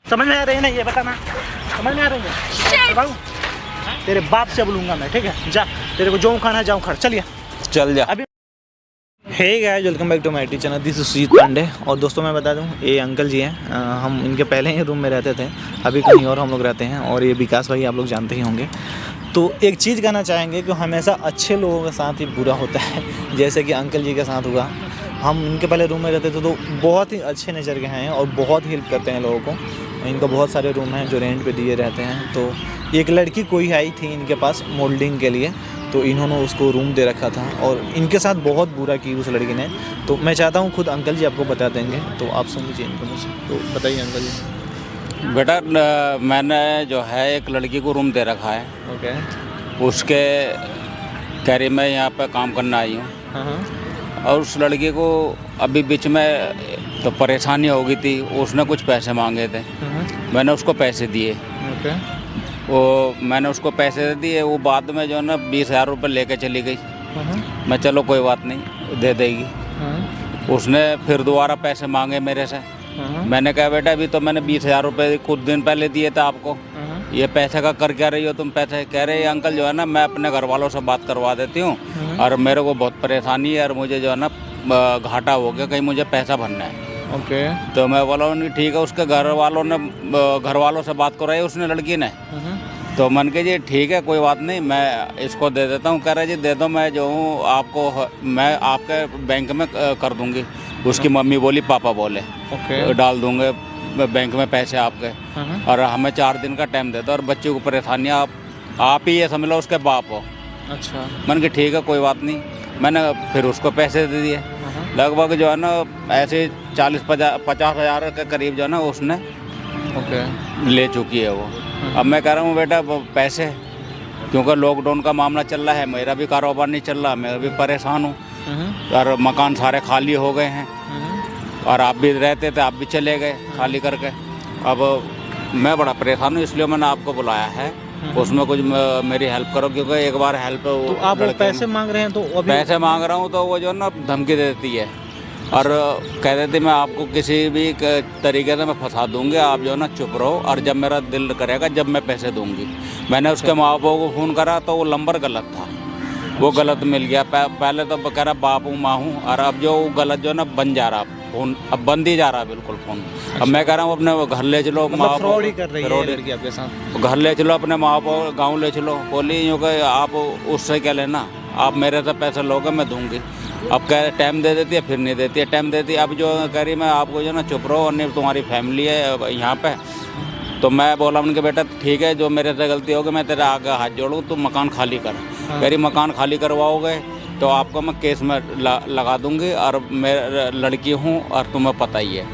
समझ में आ रही है ना, ये बताना समझ में आ रही है? बाबू तेरे बाप से बोलूँगा मैं, ठीक है? जा, तेरे को जो खाना है जाऊँ खड़, चलिए चल जा अभी। Hey guys, welcome back to my YouTube channel, this is Sujeet Pandey. और दोस्तों मैं बता दूं, ये अंकल जी हैं, हम इनके पहले ही रूम में रहते थे, अभी कहीं और हम लोग रहते हैं। और ये विकास भाई आप लोग जानते ही होंगे। तो एक चीज़ कहना चाहेंगे कि हमेशा अच्छे लोगों के साथ ही बुरा होता है, जैसे कि अंकल जी के साथ हुआ। हम इनके पहले रूम में रहते थे तो बहुत ही अच्छे नेचर के हैं और बहुत हेल्प करते हैं लोगों को। इनका बहुत सारे रूम हैं जो रेंट पे दिए रहते हैं। तो एक लड़की कोई आई थी इनके पास मोल्डिंग के लिए, तो इन्होंने उसको रूम दे रखा था और इनके साथ बहुत बुरा की उस लड़की ने। तो मैं चाहता हूँ खुद अंकल जी आपको बता देंगे, तो आप सुन लीजिए इनके मुझसे। तो बताइए अंकल जी। बेटा, मैंने जो है एक लड़की को रूम दे रखा है। ओके। उसके कह रही मैं यहाँ पे काम करना आई हूँ। हाँ। और उस लड़की को अभी बीच में तो परेशानी हो गई थी, उसने कुछ पैसे मांगे थे, मैंने उसको पैसे दिए। ओके। वो मैंने उसको पैसे दे दिए, वो बाद में जो है ना 20,000 रुपये लेके चली गई। मैं चलो कोई बात नहीं, दे देगी। उसने फिर दोबारा पैसे मांगे मेरे से। मैंने कहा बेटा अभी तो मैंने 20,000 रुपये कुछ दिन पहले दिए थे आपको, ये पैसे का कर क्या रही हो तुम पैसे? कह रहे अंकल जो है ना मैं अपने घर वालों से बात करवा देती हूँ और मेरे को बहुत परेशानी है और मुझे जो है ना घाटा हो गया, कहीं मुझे पैसा भरना है। ओके। तो मैं बोला नहीं ठीक है। उसके घर वालों से बात कराई उसने, लड़की ने। तो मन के जी ठीक है कोई बात नहीं, मैं इसको दे देता हूँ। कह रहे जी दे दो, मैं जो हूँ आपको मैं आपके बैंक में कर दूँगी। उसकी मम्मी बोली पापा बोले ओके डाल दूँगे बैंक में पैसे आपके, और हमें 4 दिन का टाइम दे दो और बच्चे को परेशानी आप ही ये समझ लो उसके बाप हो। अच्छा। मन के ठीक है कोई बात नहीं। मैंने फिर उसको पैसे दे दिए, लगभग जो है ना ऐसे 40-50 हज़ार के करीब जो है ना उसने ओके ले चुकी है वो। अब मैं कह रहा हूँ बेटा पैसे, क्योंकि लॉकडाउन का मामला चल रहा है, मेरा भी कारोबार नहीं चल रहा, मैं भी परेशान हूँ और मकान सारे खाली हो गए हैं और आप भी रहते थे, आप भी चले गए खाली करके। अब मैं बड़ा परेशान हूँ, इसलिए मैंने आपको बुलाया है। उसमें कुछ मेरी हेल्प करो, क्योंकि एक बार हेल्प तो आप वो पैसे मांग रहे हैं, तो अभी पैसे मांग रहा हूँ तो वो जो है ना धमकी देती है और कह देती मैं आपको किसी भी तरीके से मैं फंसा दूंगी, आप जो है ना चुप रहो और जब मेरा दिल करेगा जब मैं पैसे दूंगी। मैंने उसके माँ बाप को फ़ोन करा तो वो नंबर गलत था, वो गलत मिल गया। पहले तो कह रहा बाप हूँ माँ हूँ, और अब जो गलत जो है ना बन जा रहा फ़ोन, अब बंद ही जा रहा बिल्कुल फ़ोन। अब मैं कह रहा हूँ अपने घर ले चलो, माँ फ्रॉड ही कर रही है लड़की आपके साथ। घर ले चलो, अपने माँ बाप गाँव ले चलो। बोली यूँ कि आप उससे क्या लेना, आप मेरे से पैसे लोगे मैं दूंगी। अब कह टाइम दे देती है, फिर नहीं देती है, टाइम देती है। अब जो कह रही मैं आपको जो ना चुप रहो और नहीं तुम्हारी फैमिली है यहाँ पे। तो मैं बोला उनके बेटा ठीक है जो मेरे से गलती होगी मैं तेरे आगे हाथ जोड़ूँ, तुम मकान खाली कर। कह रही मकान खाली करवाओगे तो आपको मैं केस में लगा दूंगी और मैं लड़की हूँ और तुम्हें पता ही है।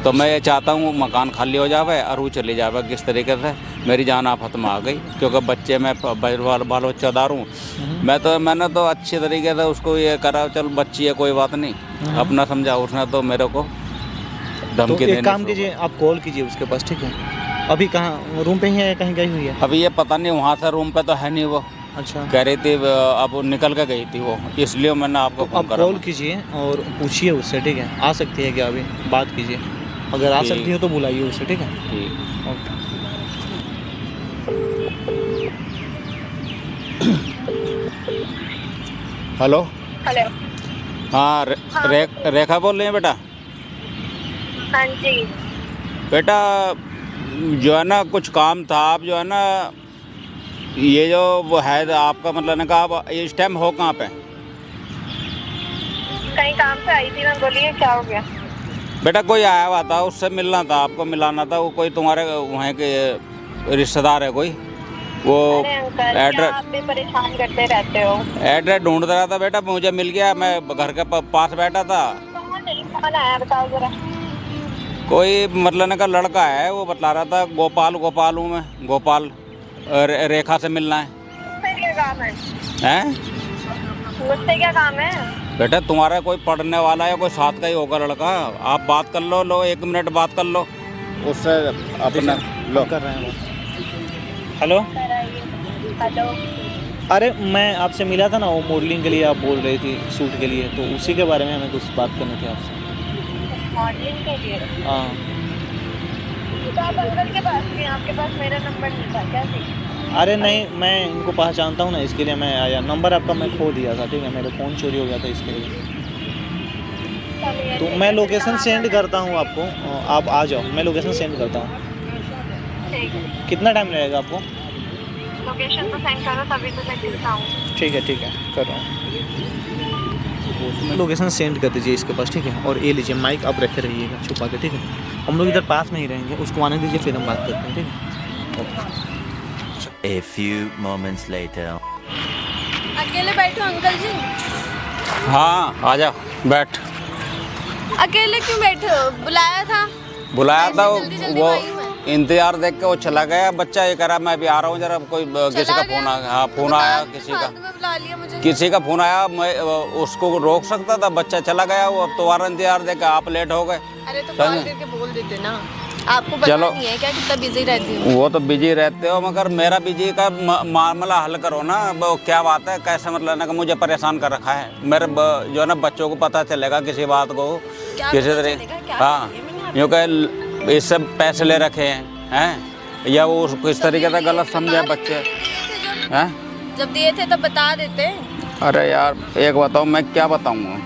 तो मैं ये चाहता हूँ मकान खाली हो जावे और वो चली जावे किस तरीके से। मेरी जान आफत में आ गई, क्योंकि बच्चे मैं बाल बच्चेदार हूँ। मैंने तो अच्छे तरीके से उसको ये करा, चल बच्ची है कोई बात नहीं, अपना समझा। उसने तो मेरे को धमकी देने। एक काम कीजिए, आप कॉल कीजिए उसके पास, ठीक है? अभी कहाँ रूम पे ही है या कहीं गई हुई है? अभी ये पता नहीं, वहाँ से रूम पे तो है नहीं वो। अच्छा। कह रही थी अब निकल के गई थी वो, इसलिए मैंने आपको फोन करा। कॉल कीजिए और पूछिए उससे, ठीक है? आ सकती है क्या? अभी बात कीजिए, अगर आ सकती हो तो बुलाइए उससे, ठीक है? ठीक। ओके। हेलो। हेलो। हाँ, रेखा बोल रही हैं बेटा? हाँ जी। बेटा जो है ना कुछ काम था, आप जो है ना ये जो वो है आपका मतलब ना, आप इस टाइम हो कहाँ पे? कहीं काम से आई थी मैं, बोलिए क्या हो गया? बेटा कोई आया हुआ था, उससे मिलना था, आपको मिलाना था। वो कोई तुम्हारे वहाँ के रिश्तेदार है कोई, वो अरे अंकल क्या आप भी परेशान करते रहते हो? एड्रेस ढूंढ रहा था बेटा, मुझे मिल गया। मैं घर के पास बैठा था। कौन आया बताओ जरा। कोई मतलब ना का लड़का है, वो बता रहा था गोपाल हूँ मैं, गोपाल। रेखा से मिलना है। मुझसे क्या काम है? हैं? मुझसे क्या काम है? बेटा तुम्हारा कोई पढ़ने वाला है, कोई साथ का ही होगा लड़का, आप बात कर लो 1 मिनट बात कर लो उससे अपना लो। कर रहे हैं वो। हेलो। हेलो। अरे मैं आपसे मिला था ना, वो मॉडलिंग के लिए आप बोल रही थी, शूट के लिए, तो उसी के बारे में हमें कुछ बात करनी थी आपसे। मॉडलिंग के लिए? हाँ। तो आप अंकल के पास गए, आपके पास मेरा नंबर नहीं था क्या? जी अरे नहीं, मैं इनको पहचानता हूँ ना, इसके लिए मैं आया। नंबर आपका मैं खो दिया था, ठीक है, मेरा फ़ोन चोरी हो गया था इसके लिए। चलिए, तो ठीक मैं है, लोकेशन फिर सेंड आप करता हूँ आपको, आप आ जाओ, मैं लोकेशन सेंड करता हूँ। ठीक है, कितना टाइम लगेगा आपको? लोकेशन तो सेंड करो तभी तो मैं दिखता हूँ। ठीक है, कर रहा हूँ। लोकेशन सेंड कर दीजिए इसके पास, ठीक है। और ये लीजिए माइक, आप रखे रहिएगा छुपा के, ठीक है। हम लोग इधर पास में ही रहेंगे, उसको आने दीजिए, फिर हम बात करते हैं, ठीक है। Okay. A few moments later. अकेले बैठो अंकल जी? हाँ आ जाओ बैठ। अकेले क्यों बैठे हो? बुलाया था? बुलाया था जल्दी वो आई मैं। इंतजार देख के वो चला गया बच्चा, ये करा मैं भी आ रहा हूँ जरा, कोई किसी का गया? फोन आ, हाँ फोन तो आया बाद- किसी फालतू का, में बुला लिया मुझे। किसी का फोन आया, मैं उसको रोक सकता था, बच्चा चला गया, वो अब तुम्हारा इंतजार देख के आप लेट हो गए। अरे तो समझे? कॉल करके बोल देते ना, आपको पता चलो। नहीं है क्या कितना बिजी रहती हूँ? वो तो बिजी रहते हो, मगर मेरा बिजी का मामला हल करो ना। वो क्या बात है, कैसे मतलब ना कि मुझे परेशान कर रखा है। मेरे जो है ना बच्चों को पता चलेगा किसी बात को, क्या किसी पता तरह, चलेगा? क्या हाँ करेंगे? मैंने आपको यूँ कह इससे पैसे ले रखे हैं या वो उसको इस तरीके से गलत समझे बच्चे हैं। जब दिए थे तब बता देते। अरे यार एक बताओ, मैं क्या बताऊँ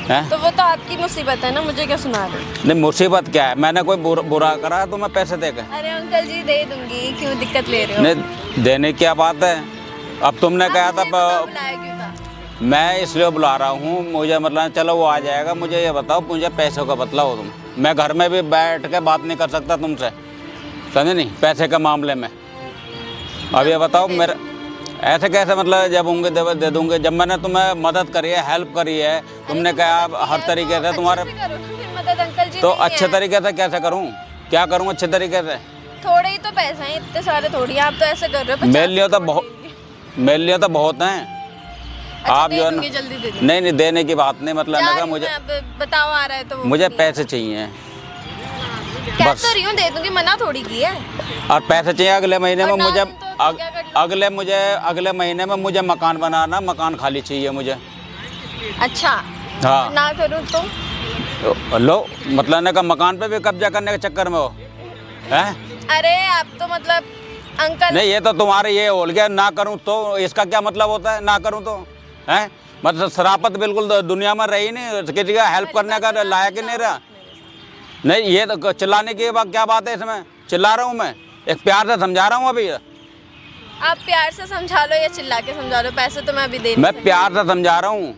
हैं? तो वो तो आपकी मुसीबत है ना, मुझे क्या सुना रहे? नहीं मुसीबत क्या है, मैंने कोई बुरा करा है तुम्हें पैसे दे के? अरे अंकल जी दे दूंगी, क्यों दिक्कत ले रहे हो? नहीं देने की क्या बात है, अब तुमने कहा था बुलाया क्यों था? मैं इसलिए बुला रहा हूँ, मुझे मतलब चलो वो आ जाएगा, मुझे ये बताओ मुझे पैसों का बतलाओ तुम। मैं घर में भी बैठ के बात नहीं कर सकता तुमसे, समझे नहीं, पैसे के मामले में। अब ये बताओ मेरा ऐसे कैसे, मतलब जब होंगे दे दूंगे। जब मैंने तुम्हें मदद करी है, हेल्प करी है, तुमने कहा हर तरीके से तुम्हारे, अच्छे से करो ना फिर मदद अंकल जी। तो नहीं अच्छे है। तरीके से कैसे करूँ, क्या करूँ अच्छे तरीके से? थोड़े ही तो पैसे हैं, इतने सारे थोड़ी, आप तो ऐसे कर रहे हो। मेरे लिए तो बहुत, मेरे लिए तो बहुत हैं। आप जो है ना, जल्दी दे दूंगी। नहीं देने की बात नहीं, मतलब लगा मुझे, अब बताओ आ रहा है तो वो मुझे नहीं। पैसे चाहिए कह बस। तो रही हूँ दे दूंगी, मना थोड़ी की है। और पैसे चाहिए अगले महीने में और ना मुझे, दूं तो क्या कर लूं? अगले महीने में मुझे मकान बनाना, मकान खाली चाहिए मुझे। अच्छा हाँ ना करूँ तो? लो मतलब का मकान पे भी कब्जा करने के चक्कर में हो हैं? अरे आप तो मतलब अंकल। नहीं ये तो तुम्हारे ये हो गया, ना करूं तो इसका क्या मतलब होता है, ना करूं तो हैं? मतलब शराफत बिल्कुल दुनिया में रही नहीं, किसी का हेल्प करने का लायक ही नहीं रहा। नहीं ये तो चिल्लाने की क्या बात है इसमें, चिल्ला रहा हूँ मैं, एक प्यार से समझा रहा हूँ अभी। आप प्यार से समझा लो या चिल्ला के समझा लो, पैसे तो मैं अभी दे नहीं मैं सकती। प्यार से समझा रहा हूँ,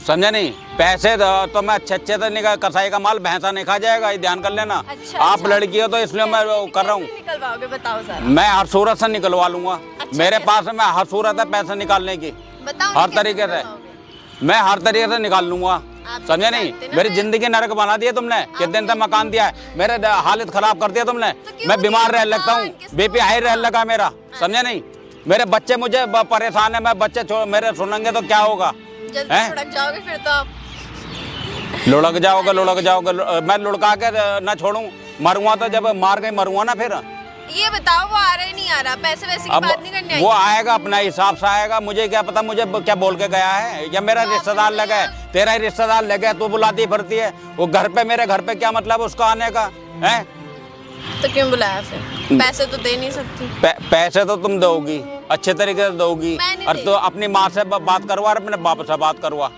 समझे नहीं। पैसे तो मैं अच्छे से निकाल, कसाई का माल भैंसा नहीं खा जाएगा, ये ध्यान कर लेना। अच्छा, आप अच्छा। लड़की हो तो इसलिए मैं वो कर रहा हूँ। कैसे निकलवाओगे बताओ सर? मैं हर सूरत से निकलवा लूंगा, मेरे कैसे? पास में हर सूरत है पैसे निकालने की, बताओ हर कैसे तरीके से निकलवाओगे? मैं हर तरीके से निकाल लूंगा, आप समझे तो नहीं। जानते ना मेरी मैं- जिंदगी नरक बना दिया तुमने, कितने दिन तक मकान दिया है, मेरे हालत खराब कर दिया तुमने। तो क्यों मैं बीमार दिया रह लगता हूँ, मकान? किसने बीपी हाई रह लगा मेरा, समझे नहीं। मेरे बच्चे मुझे परेशान है, मैं बच्चे मेरे सुनेंगे तो क्या होगा, जल्दी हैं? सड़क जाओगे फिर तो आप। लुढ़क जाओगे। मैं लुढ़का के ना छोड़ूं, मरूंगा तो जब मार गई मरूंगा ना फिर। ये बताओ वो आ रहा है नहीं आ रहा, पैसे वैसे की अब बात नहीं करने आई। वो आएगा अपना हिसाब से आएगा, मुझे क्या पता मुझे क्या बोल के गया है, या मेरा रिश्तेदार लगा है, तेरा ही रिश्तेदार लगा है, तू बुलाती फिरती है। वो घर पे, मेरे घर पे क्या मतलब उसका आने का है? तो क्यों बुलाया फिर? पैसे तो दे नहीं सकती। पैसे तो तुम दोगी, अच्छे तरीके से दोगी, मैं नहीं और तो अपनी माँ से बात करवा और अपने बाप से बात करवा।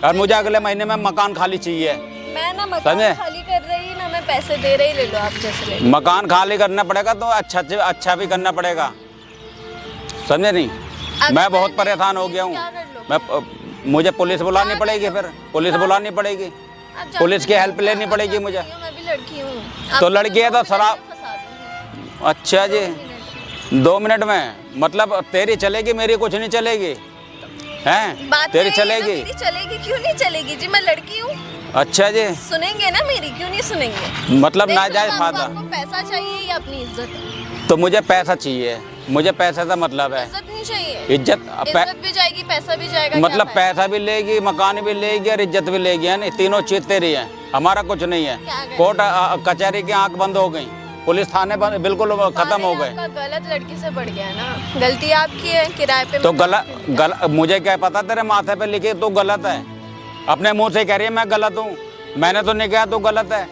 और मुझे अगले महीने में मकान खाली चाहिए। मैं ना मकान समझे? खाली कर रही ना, मैं पैसे दे रही, ले लो आप जैसे ले लो। मकान खाली करना पड़ेगा तो अच्छा भी करना पड़ेगा, समझे नहीं। अगर मैं बहुत नहीं परेशान हो दूंगी गया तो हूँ। क्या कर लो? मैं मुझे पुलिस बुलानी पड़ेगी, फिर पुलिस बुलानी पड़ेगी, आप जानते पुलिस की हो, हेल्प लेनी आप पड़ेगी जानती मुझे। हो, मैं भी लड़की हूँ। तो आपको लड़की है तो 2 मिनट शराब- में फंसा दूंगी। अच्छा जी, 2 मिनट। 2 मिनट में मतलब तेरी चलेगी, मेरी कुछ नहीं चलेगी हैं? बात तेरी तो यही है ना, चलेगी। मेरी चलेगी, क्यों नहीं चलेगी जी, मैं लड़की हूँ। अच्छा जी, सुनेंगे ना मेरी, क्यों नहीं सुनेंगे? मतलब देख लो नाजायज बाबू, फायदा। आपको पैसा चाहिए या अपनी इज्जत? तो मुझे पैसा चाहिए, मुझे पैसे का मतलब है इज्जत नहीं चाहिए? इज्जत भी जाएगी, पैसा भी जाएगा, मतलब क्या फायदा? पैसा भी लेगी, मकान भी लेगी और इज्जत भी लेगी, है नहीं, तीनों चीज तेरी है, हमारा कुछ नहीं है। क्या करें? कोर्ट कचहरी की आंख बंद हो गई, पुलिस थाने बंद, बिल्कुल खत्म हो गए। आपका गलत लड़की से बढ़ गया ना, गलती आपकी है, किराए पे तो मकान मुझे क्या पता, तेरे माथे पे लिखे तू गलत है, अपने मुंह से कह रही है मैं गलत हूँ, मैंने तो नहीं कहा तू गलत है।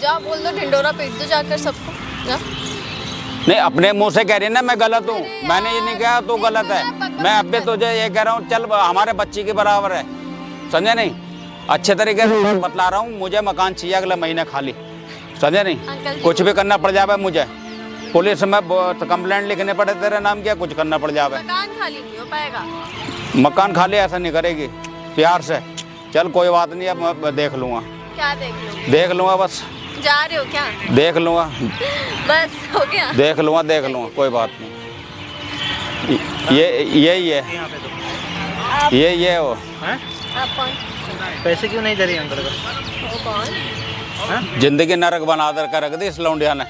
जा बोल दो, ढिंडोरा पीट दो जाकर सबको, जा। नहीं, अपने मुंह से कह रही है ना मैं गलत हूँ। मैंने ये नहीं कहा तू गलत है। मैं अब भी तुझे ये कह रहा हूँ, चल हमारे बच्ची के बराबर है, समझे नहीं? अच्छे तरीके से बतला रहा हूँ, मुझे मकान चाहिए अगले महीने खाली, समझे नहीं? कुछ भी करना पड़ जाए मुझे, पुलिस में कंप्लेंट लिखने पड़े तेरे नाम, क्या कुछ करना पड़ जाए। मकान खाली नहीं हो पाएगा। मकान खाली ऐसा नहीं करेगी, प्यार से चल कोई बात नहीं, अब मैं देख लूँगा। क्या देख लो? देख लूँगा बस। जा रहे हो क्या? देख लूँगा बस हो गया। देख लूँगा कोई बात नहीं। यही है, ये वो। हैं? आप कौन? पैसे क्यों नहीं दे रही अंकल को? वो कौन? जिंदगी नरक बना कर रख दी इस लौंडिया ने।